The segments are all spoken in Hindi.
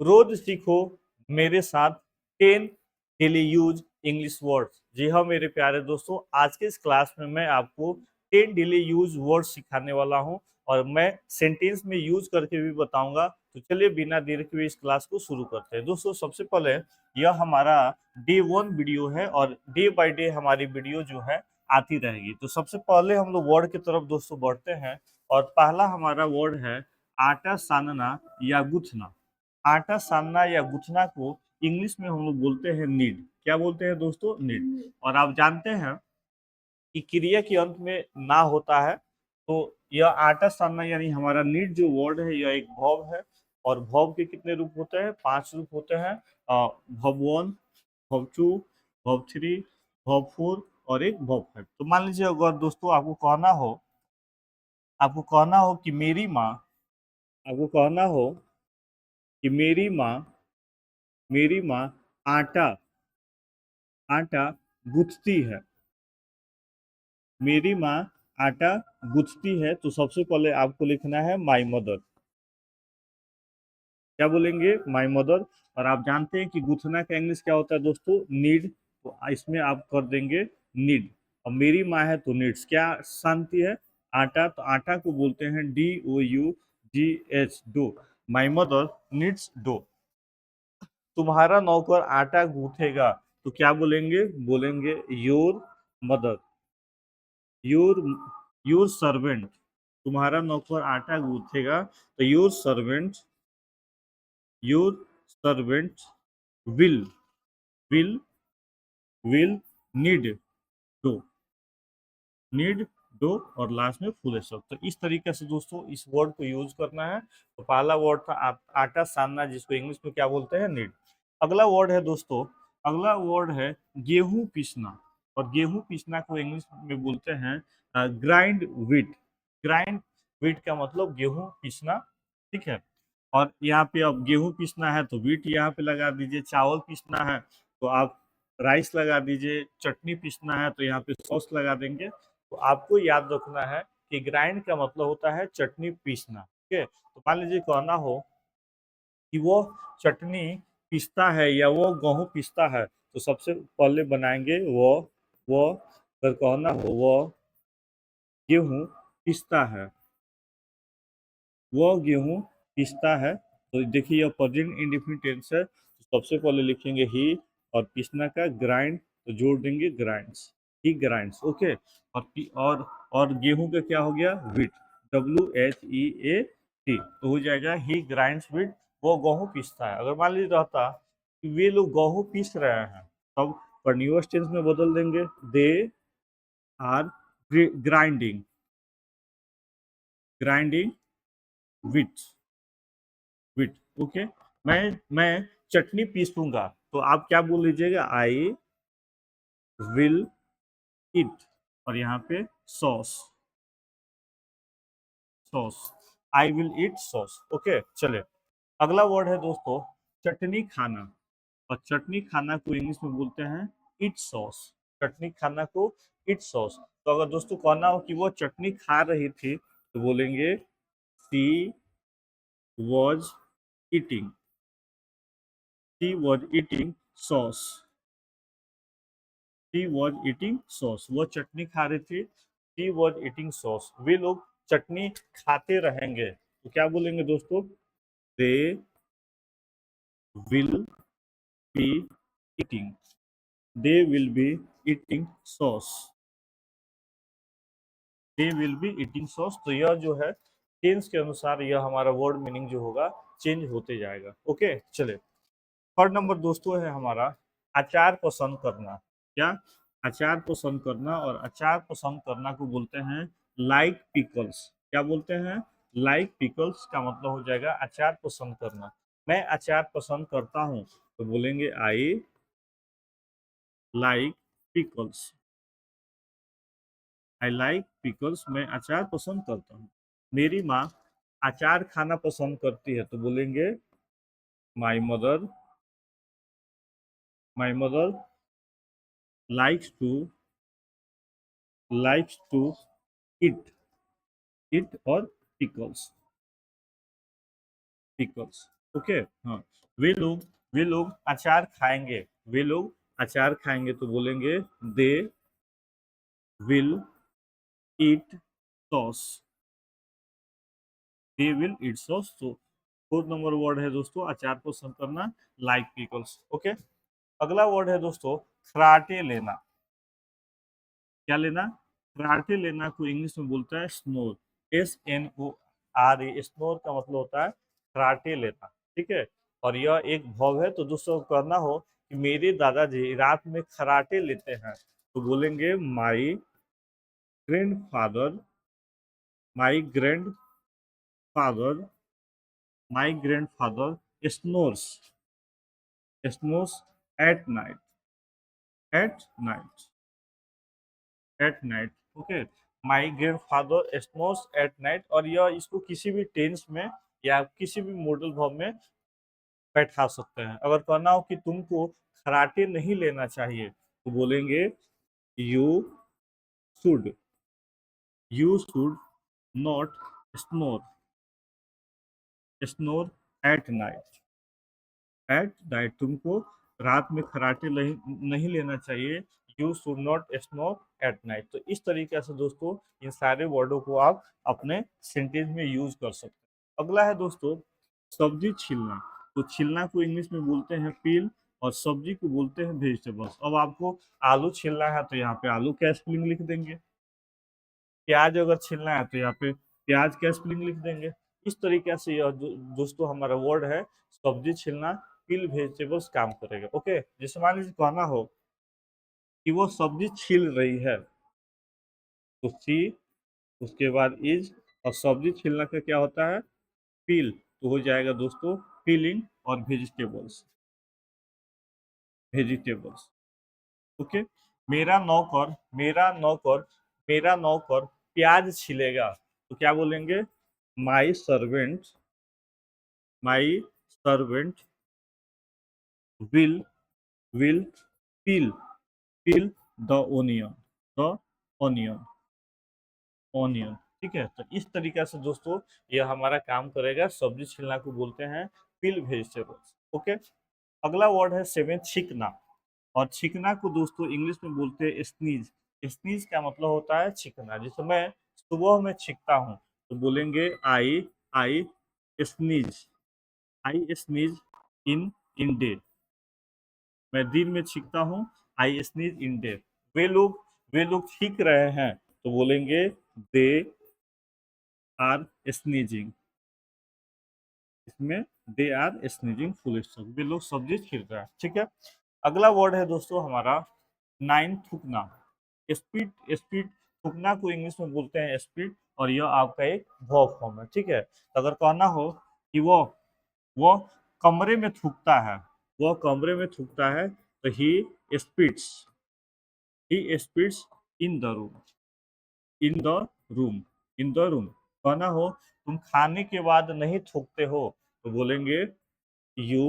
रोज सीखो मेरे साथ 10 डेली यूज इंग्लिश वर्ड्स। जी हाँ मेरे प्यारे दोस्तों, आज के इस क्लास में मैं आपको 10 डेली यूज वर्ड्स सिखाने वाला हूँ और मैं सेंटेंस में यूज करके भी बताऊंगा। तो चलिए बिना देर के इस क्लास को शुरू करते हैं। दोस्तों सबसे पहले यह हमारा डे 1 वीडियो है और डे बाय डे हमारी वीडियो जो है आती रहेगी। तो सबसे पहले हम लोग वर्ड की तरफ दोस्तों बढ़ते हैं और पहला हमारा वर्ड है आटा सानना या गूंथना। आटा सानना या गूंथना को इंग्लिश में हम लोग बोलते हैं नीड। क्या बोलते हैं दोस्तों? नीड। और आप जानते हैं कि क्रिया के अंत में ना होता है, तो यह आटा सानना यानी हमारा नीड जो वर्ड है यह एक वर्ब है। और वर्ब के कितने रूप होते हैं? 5 रूप होते हैं। वर्ब 1, वर्ब 2, वर्ब 3, वर्ब 4 और एक वर्ब 5। तो मान लीजिए अगर दोस्तों आपको कहना हो कि मेरी माँ, आपको कहना हो कि मेरी माँ आटा आटा गूंथती है। मेरी माँ आटा गूंथती है, तो सबसे पहले आपको लिखना है माई मदर। क्या बोलेंगे? My mother. और आप जानते हैं कि गूंथना का इंग्लिश क्या होता है दोस्तों? नीड। तो इसमें आप कर देंगे नीड। और मेरी माँ है तो नीड्स। क्या शांति है? आटा। तो आटा को बोलते हैं DOUGH, dough. My mother needs dough. तुम्हारा नौकर आटा गूंथेगा, तो क्या बोलेंगे? बोलेंगे your mother. Your your servant. तुम्हारा नौकर आटा गूंथेगा, तो your servant will will will need dough. Need dough और लास्ट में फुल स्टॉप। तो इस तरीके से दोस्तों इस वर्ड को यूज करना है। तो पहला वर्ड था आटा सानना, जिसको इंग्लिश में क्या बोलते हैं? नीड। अगला वर्ड है दोस्तों, अगला वर्ड है गेहूं पीसना। और गेहूं पीसना को इंग्लिश में बोलते हैं ग्राइंड व्हीट। ग्राइंड व्हीट का मतलब गेहूं पीसना। ठीक है। और यहाँ पे अब गेहूं पीसना है तो व्हीट यहाँ पे लगा दीजिए। चावल पीसना है तो आप राइस लगा दीजिए। चटनी पीसना है तो यहाँ पे सॉस लगा देंगे। तो आपको याद रखना है कि ग्राइंड का मतलब होता है चटनी पीसना। ठीक है। तो मान लीजिए कहना हो कि वो चटनी पीसता है या वो गेहूं पीसता है, तो सबसे पहले बनाएंगे वो। अगर कहना हो वो गेहूं पीसता है, वो गेहूं पीसता है, तो देखिए यह प्रेजेंट इंडेफिनिट टेंस है। तो सबसे पहले लिखेंगे ही और पीसना का ग्राइंड, तो जोड़ देंगे ग्राइंड्स। ही ग्राइंड्स। ओके। और गेहूं का क्या हो गया? व्हीट। WHEAT। तो हो जाएगा ही ग्राइंड्स व्हीट। वो गेहूं पीसता है। अगर मान लीजिए रहता कि वे लोग गेहूं पीस रहे हैं, तब कंटीन्यूअस टेंस में बदल देंगे they are grinding grinding wheat wheat. Okay. मैं चटनी पीसूंगा, तो आप क्या बोल लीजिएगा? I will it. और यहाँ पे sauce sauce I will eat sauce. Okay. चले अगला वर्ड है दोस्तों चटनी खाना। और चटनी खाना को इंग्लिश में बोलते हैं इट सॉस। चटनी खाना को इट सॉस। तो अगर दोस्तों कहना हो कि वो चटनी खा रही थी, तो बोलेंगे she was eating she was eating sauce. She was eating sauce. वो चटनी खा रही थी। She was eating sauce. वे लोग चटनी खाते रहेंगे, तो क्या बोलेंगे दोस्तों? They will be eating they will be eating sauce. They will be eating sauce. तो यह जो है टेंस के अनुसार यह हमारा वर्ड मीनिंग जो होगा चेंज होते जाएगा। ओके। चले थर्ड नंबर दोस्तों है हमारा अचार पसंद करना। क्या? अचार पसंद करना। और अचार पसंद करना को बोलते हैं लाइक पिकल्स। क्या बोलते हैं? लाइक पिकल्स का मतलब हो जाएगा अचार पसंद करना। मैं अचार पसंद करता हूँ, तो बोलेंगे I like pickles. I like pickles. मैं अचार पसंद करता हूँ। मेरी माँ अचार खाना पसंद करती है, तो बोलेंगे my mother my mother likes to likes to eat eat और pickles pickles। ओके। हाँ, वे लोग अचार खाएंगे, वे लोग अचार खाएंगे तो बोलेंगे they will eat sauce, they will eat sauce. तो फोर्थ नंबर वर्ड है दोस्तों अचार को सर्व करना, लाइक पीकल्स। ओके। अगला वर्ड है दोस्तों खराटे लेना। क्या लेना? खराटे लेना को इंग्लिश में बोलता है स्नोर, SNORE। स्नोर का मतलब होता है खराटे लेना, ठीक है। और यह एक भाव है, तो दोस्तों करना हो कि मेरे दादाजी रात में खराटे लेते हैं तो बोलेंगे grandfather my grand father my grandfather snores snores at night, at night, at night. Okay. My grandfather snores at night. और यह इसको किसी भी टेंस में या किसी भी मॉडल फॉर्म में बैठा सकते हैं। अगर कहना हो कि तुमको खराटे नहीं लेना चाहिए तो बोलेंगे you should you should not snore snore at night, at night. तुमको रात में खराटे नहीं लेना चाहिए। You should not snore at night. तो इस तरीके से दोस्तों इन सारे वर्डों को आप अपने सेंटेंस में यूज कर सकते हैं। अगला है दोस्तों सब्जी छीलना। तो छीलना को इंग्लिश में बोलते हैं पील, और सब्जी को बोलते हैं वेजिटेबल्स। अब आपको आलू छीलना है तो यहाँ पे आलू का स्पेलिंग लिख देंगे। प्याज अगर छीलना है तो यहाँ पे प्याज का स्पेलिंग लिख देंगे। इस तरीके से यह दोस्तों हमारा वर्ड है सब्जी छीलना, पील वेजिटेबल्स काम करेगा। ओके। जैसे मान लीजिए कहना हो कि वो सब्जी छील रही है तो सी, उसके बाद इज, और सब्जी छीलना का क्या होता है? पील। तो हो जाएगा दोस्तों पीलिंग और वेजिटेबल्स, वेजिटेबल्स। ओके। मेरा नौकर प्याज छीलेगा तो क्या बोलेंगे? My servant my servant will will peel peel the onion, the onion, onion. ठीक है। तो इस तरीके से दोस्तों यह हमारा काम करेगा। सब्जी छीलना को बोलते हैं पील वेजिटेबल्स। ओके। अगला वर्ड है सेवन छींकना। और छींकना को दोस्तों इंग्लिश में बोलते हैं स्नीज। स्नीज का मतलब होता है छींकना। जैसे मैं सुबह में छींकता हूँ तो बोलेंगे I sneeze, I sneeze in day. मैं दिन में छींकता हूँ, आई स्नीज इन डे। वे लोग छींक रहे हैं तो बोलेंगे दे आर स्नीजिंग। इसमें they are sneezing full stop, वे लोग सब्जी छील रहे हैं। ठीक है। अगला वर्ड है दोस्तों हमारा नाइन थूकना। स्पीड स्पीड थूकना को इंग्लिश में बोलते हैं स्पीड, और यह आपका एक वर्ब फॉर्म है। ठीक है। तो अगर कहना हो कि वो कमरे में थूकता है, वह कमरे में थूकता है तो speeds he speeds in the room, in the room, in the room. कहना हो तुम खाने के बाद नहीं थूकते हो तो बोलेंगे you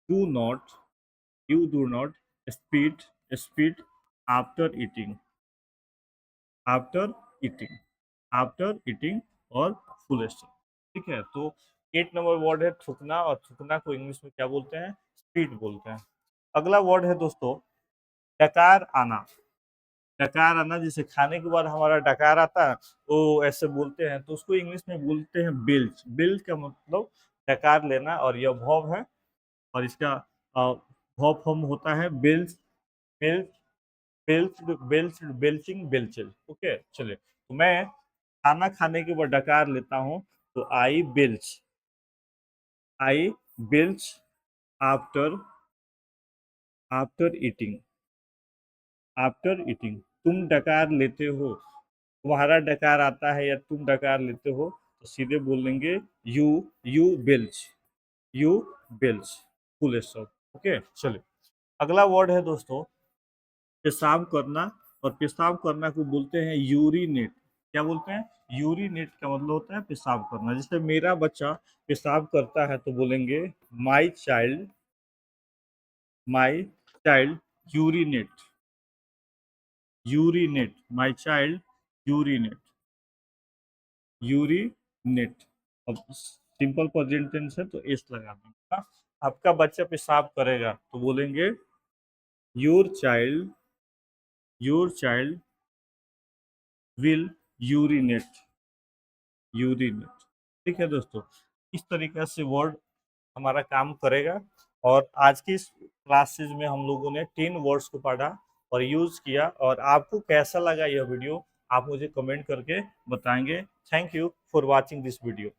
do not you do not speed speed after eating, after eating, after eating, और फुल स्टॉप। ठीक है। तो 8 नंबर वर्ड है थूकना, और थूकना को इंग्लिश में क्या बोलते हैं? स्पीड बोलते हैं। अगला वर्ड है दोस्तों डकार आना। डकार आना, जैसे खाने के बाद हमारा डकार आता है वो ऐसे बोलते हैं, तो उसको इंग्लिश में बोलते हैं बिल्च। बिल्च का मतलब डकार लेना, और यह वर्ब है। और इसका वर्ब फॉर्म होता है बिल्च, बिल्च, बिल्च, बिल्च, बिल्चिंग, बिल्चेज। ओके। चलिए, तो मैं खाना खाने के बाद डकार लेता हूँ तो I belch after after eating, after eating. तुम डकार लेते हो, तुम्हारा डकार आता है या तुम डकार लेते हो तो सीधे बोलेंगे you you you belch, full stop. Okay. चलिए, अगला वर्ड है दोस्तों पेशाब करना। और पेशाब करना को बोलते हैं यूरिनेट। क्या बोलते हैं? यूरिनेट का मतलब होता है पेशाब करना। जैसे मेरा बच्चा पेशाब करता है तो बोलेंगे my child my child urinate, urinate, my child urinate, urinate. अब सिंपल प्रेजेंट टेंस है तो एस लगा देंगे। आपका बच्चा पेशाब करेगा तो बोलेंगे योर चाइल्ड विल यूरिनेट। ठीक है दोस्तों, इस तरीके से वर्ड हमारा काम करेगा। और आज की इस क्लासेज में हम लोगों ने 3 वर्ड्स को पढ़ा और यूज किया। और आपको कैसा लगा यह वीडियो आप मुझे कमेंट करके बताएंगे। Thank you for watching this video.